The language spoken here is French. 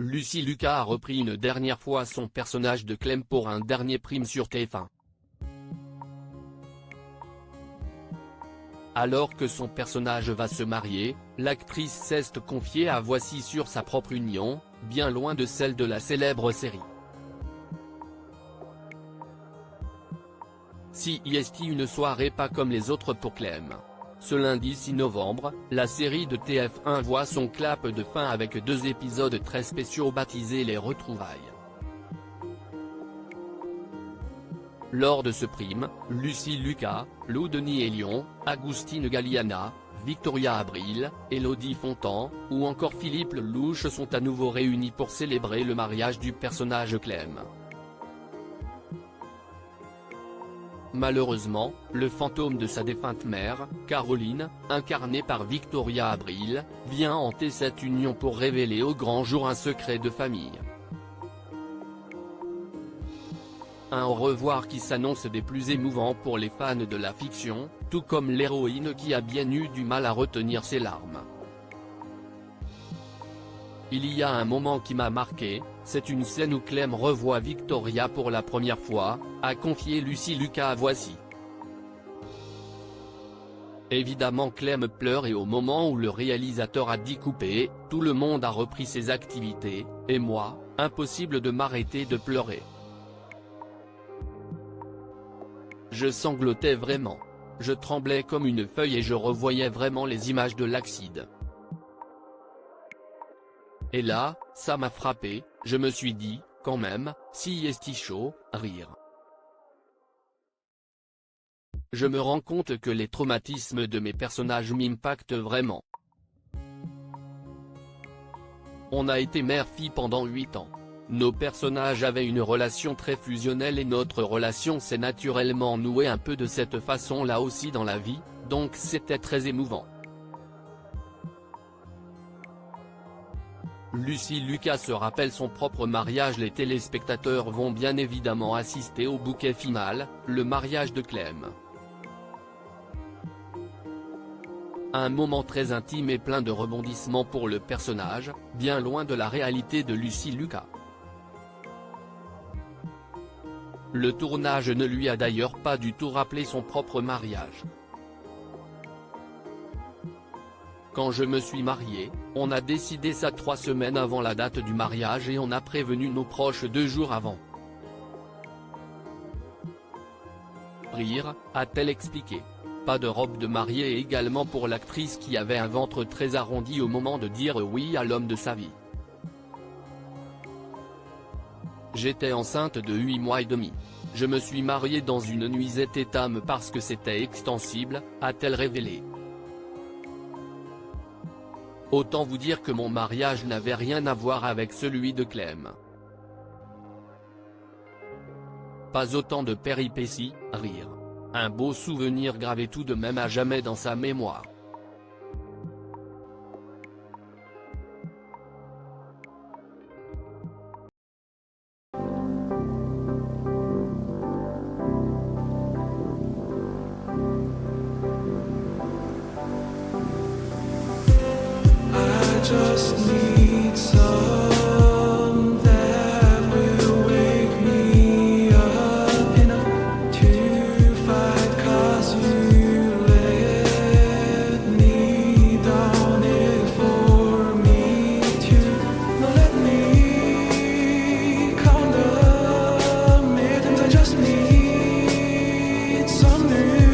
Lucy Lucas a repris une dernière fois son personnage de Clem pour un dernier prime sur TF1. Alors que son personnage va se marier, l'actrice s'est confiée à Voici sur sa propre union, bien loin de celle de la célèbre série. Si est une soirée pas comme les autres pour Clem. Ce lundi 6 novembre, la série de TF1 voit son clap de fin avec 2 épisodes très spéciaux baptisés Les Retrouvailles. Lors de ce prime, Lucy Lucas, Lou Denis Elion, Agustine Galliana, Victoria Abril, Élodie Fontan, ou encore Philippe Lelouch sont à nouveau réunis pour célébrer le mariage du personnage Clem. Malheureusement, le fantôme de sa défunte mère, Caroline, incarnée par Victoria Abril, vient hanter cette union pour révéler au grand jour un secret de famille. Un au revoir qui s'annonce des plus émouvants pour les fans de la fiction, tout comme l'héroïne qui a bien eu du mal à retenir ses larmes. Il y a un moment qui m'a marqué, c'est une scène où Clem revoit Victoria pour la première fois, a confié Lucy Lucas à Voici. Évidemment Clem pleure et au moment où le réalisateur a dit couper, tout le monde a repris ses activités, et moi, impossible de m'arrêter de pleurer. Je sanglotais vraiment. Je tremblais comme une feuille et je revoyais vraiment les images de l'accident. Et là, ça m'a frappé, je me suis dit, quand même, si est chaud, rire. Je me rends compte que les traumatismes de mes personnages m'impactent vraiment. On a été mère-fille pendant 8 ans. Nos personnages avaient une relation très fusionnelle et notre relation s'est naturellement nouée un peu de cette façon-là aussi dans la vie, donc c'était très émouvant. Lucy Lucas se rappelle son propre mariage. Les téléspectateurs vont bien évidemment assister au bouquet final, le mariage de Clem. Un moment très intime et plein de rebondissements pour le personnage, bien loin de la réalité de Lucy Lucas. Le tournage ne lui a d'ailleurs pas du tout rappelé son propre mariage. Quand je me suis marié, on a décidé ça 3 semaines avant la date du mariage et on a prévenu nos proches 2 jours avant. Rire, a-t-elle expliqué. Pas de robe de mariée également pour l'actrice qui avait un ventre très arrondi au moment de dire oui à l'homme de sa vie. J'étais enceinte de 8 mois et demi. Je me suis mariée dans une nuisette étame parce que c'était extensible, a-t-elle révélé. Autant vous dire que mon mariage n'avait rien à voir avec celui de Clem. Pas autant de péripéties, rire. Un beau souvenir gravé tout de même à jamais dans sa mémoire. Just need some that will wake me up enough to fight, 'cause you let me down it for me to not let me count the mittens. I just need some new